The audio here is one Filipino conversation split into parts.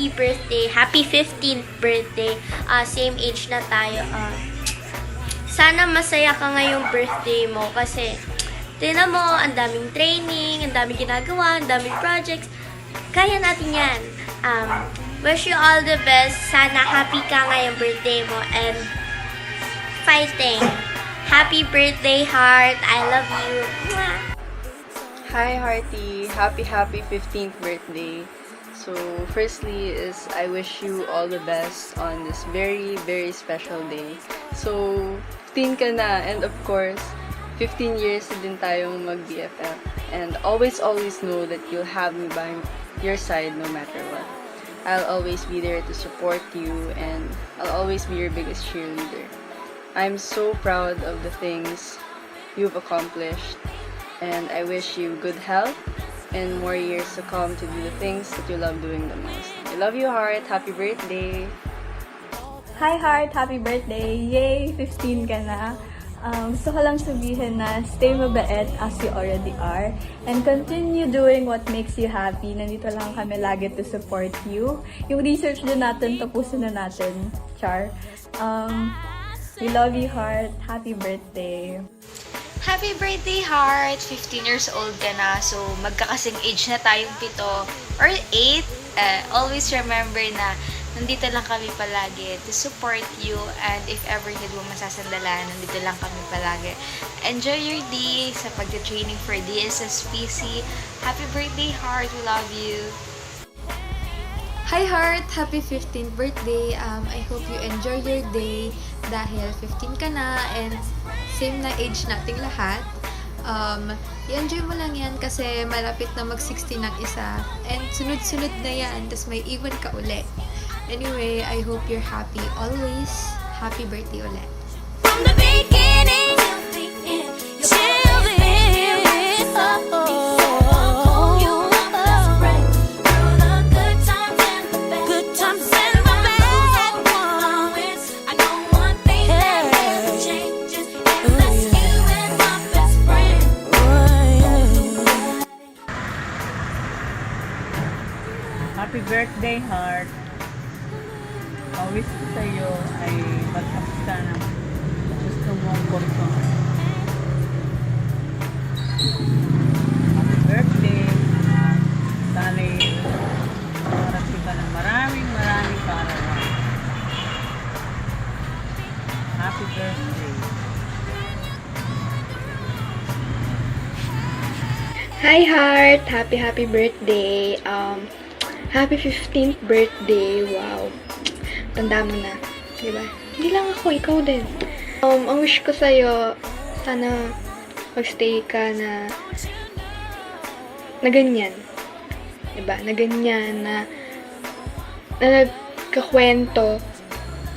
happy birthday. Happy 15th birthday. Same age na tayo. Sana masaya ka ngayong birthday mo kasi tingnan mo, ang daming training, ang daming ginagawa, ang daming projects. Kaya natin yan. Wish you all the best. Sana happy ka ngayong birthday mo and fighting. Happy birthday, Heart. I love you. Mwah! Hi Hearty, happy 15th birthday. So firstly is I wish you all the best on this very special day. So 15 ka na and of course 15 years na din tayong mag-BFF and always know that you'll have me by your side no matter what. I'll always be there to support you and I'll always be your biggest cheerleader. I'm so proud of the things you've accomplished and I wish you good health and more years to come to do the things that you love doing the most. I love you, Heart. Happy birthday! Hi Heart! Happy birthday! Yay! 15 ka na! Gusto ko lang sabihin na stay mabait as you already are and continue doing what makes you happy. Nandito lang kami lagi to support you. Yung research din natin, tapusin na natin, Char. We love you, Heart. Happy birthday! Happy birthday, Heart! 15 years old ka na, so magkakasing age na tayong 7 or 8. Always remember na nandito lang kami palagi to support you and if ever need mo masasandalan, nandito lang kami palagi. Enjoy your day sa pagka-training for DSSPC. Happy birthday, Heart! We love you! Hi Heart! Happy 15th birthday! I hope you enjoy your day dahil 15 ka na and same na age nating lahat. I-enjoy mo lang yan kasi malapit na mag-16 ng isa and sunod-sunod na yan, tas may even ka uli. Anyway, I hope you're happy always. Happy birthday ulit. From the beginning till the end, you were my best friend. Through the good times and the bad ones. I know one thing that never changes, and that's you and my best friend. Happy birthday, Heart! Always ko sa'yo ay magtapos ka ng gusto mong kurso. Happy birthday! Sana'y marating ka ng maraming kaarawan. Happy birthday! Hi Heart! Happy birthday! Happy 15th birthday! Wow! Tanda mo na, di ba? Hindi lang ako, ikaw din. Ang wish ko sa'yo, sana magstay ka na ganyan. Di ba? Na ganyan, na nagkakwento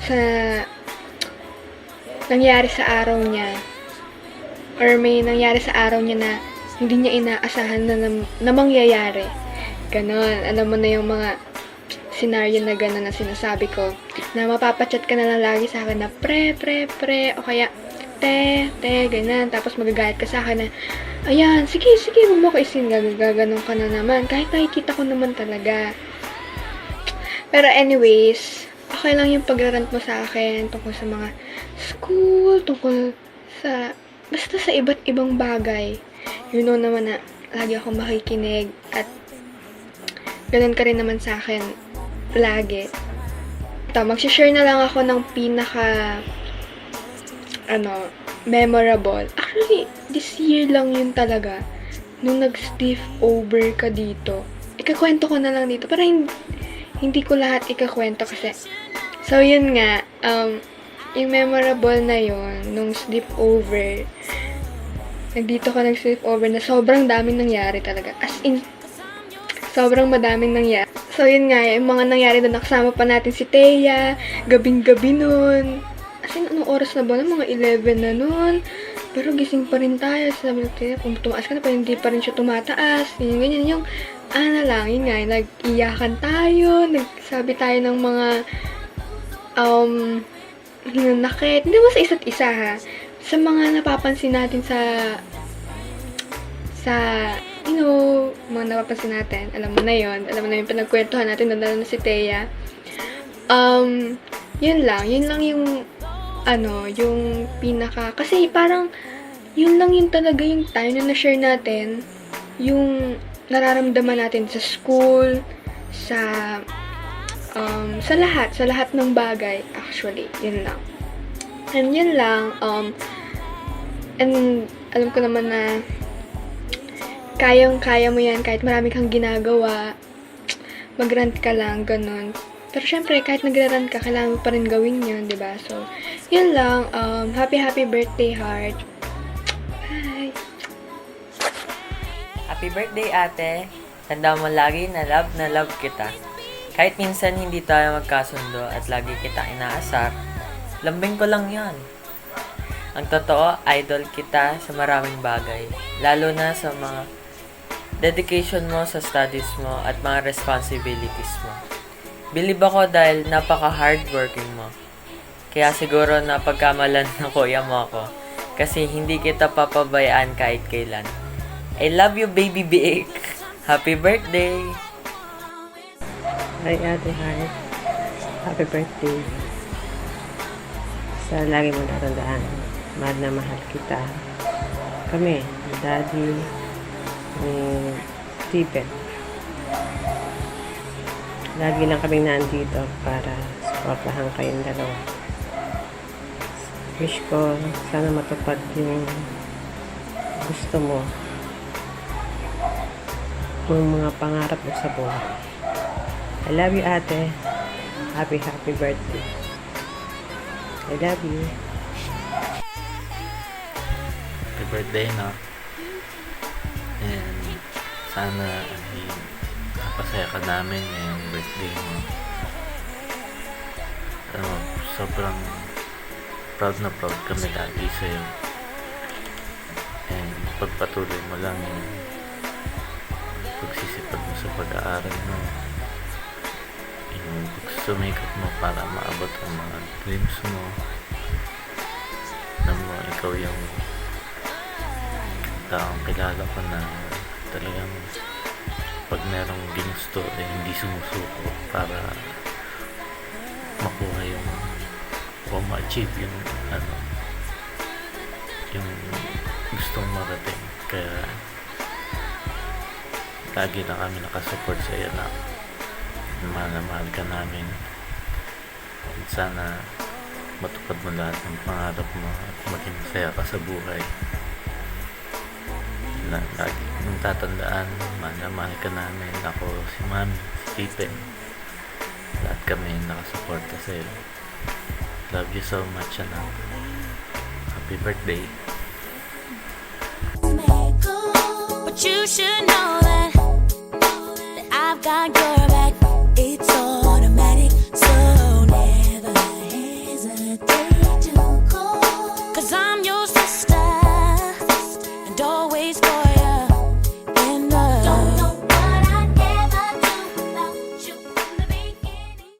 sa nangyari sa araw niya or may nangyari sa araw niya na hindi niya inaasahan na mangyayari. Ganon. Alam mo na yung mga scenario na gano'n na sinasabi ko, na mapapachat ka na lang lagi sa akin na pre, o kaya te, ganyan. Tapos magagalit ka sa akin na, ayan, sige, huwag mo ko isin, gaganon ka na naman. Kahit nakikita ko naman talaga. Pero anyways, okay lang yung pagrarant mo sa akin tungkol sa mga school, tungkol sa, basta sa iba't ibang bagay. You know naman na lagi ako makikinig at ganun ka rin naman sa akin lagi. Ito, mag-share na lang ako ng memorable. Actually, this year lang yun talaga. Nung nag-stiff over ka dito. Ikakwento ko na lang dito. Para hindi ko lahat ikakwento kasi. So, yun nga. Yung memorable na yun, nung stiff over, nagdito ka nag-stiff over na sobrang daming nangyari talaga. As in, sobrang madaming nangyari. So, yun nga, yung mga nangyari doon, nakasama pa natin si Thea, gabing-gabi nun. As in, anong oras na ba? Mga 11 na nun. Pero gising pa rin tayo. Sabi natin, kung tumaas ka na pa, hindi pa rin siya tumataas. Ganyan, yung, yun nga, nag-iyakan tayo, nagsabi tayo ng mga, hinanakit. Hindi mo sa isa't isa, ha? Sa mga napapansin natin sa mga napapansin natin, alam mo na yung pinagkwentuhan natin, lalo na si Thea. Yun lang yung, yung pinaka, kasi parang, yun lang yung talaga yung time na na-share natin, yung nararamdaman natin sa school, sa lahat ng bagay, actually, yun lang. And yun lang, and alam ko naman na kayang-kaya mo yan kahit marami kang ginagawa, mag-rant ka lang, ganun. Pero syempre, kahit nag-rant ka, kailangan mo pa rin gawin yun, diba? So, yun lang, happy birthday, Heart. Bye! Happy birthday, ate! Tanda mo lagi na love kita. Kahit minsan hindi tayo magkasundo at lagi kita inaasar, lambing ko lang yon. Ang totoo, idol kita sa maraming bagay, lalo na sa mga dedication mo sa studies mo at mga responsibilities mo. Believe ako dahil napaka-hardworking mo. Kaya siguro napagkamalan ng kuya mo ako kasi hindi kita papabayaan kahit kailan. I love you, baby Big! Happy birthday! Hi, Ate Heart. Happy birthday. Sa lagi mong tatandaan, mahal na mahal kita. Kami, ni Daddy, ni Stephen. Lagi lang kaming nandito para supportahan kayong dalawa. Wish ko sana matupad yung gusto mo, yung mga pangarap mo sa buhay. I love you, ate. Happy birthday. I love you. Happy birthday, no? And sana ay napasaya ka namin ngayong birthday mo. Sobrang proud na proud kami lagi sa'yo. And pagpatuloy mo lang yung pagsisipag mo sa pag-aaral mo. Yung pagsumikap mo para maabot ang mga dreams mo. Alam mo, ikaw yung taong kilala ko na talagang pag merong ginusto hindi sumusuko para makuha yung o ma-achieve yung yung gustong marating. Kaya lagi na kami nakasupport sa iyo na mahal na mahal ka namin. At sana matupad mo lahat ng pangarap mo at maging masaya ka sa buhay. Lagi mong tatandaan, mahal na mahal ka namin. Ako, si Mami, si Stephen, lahat kami nakasuporta sa iyo. Love you so much, anak. Happy birthday. But you should know that I've got your back. It's automatic, so never hesitate to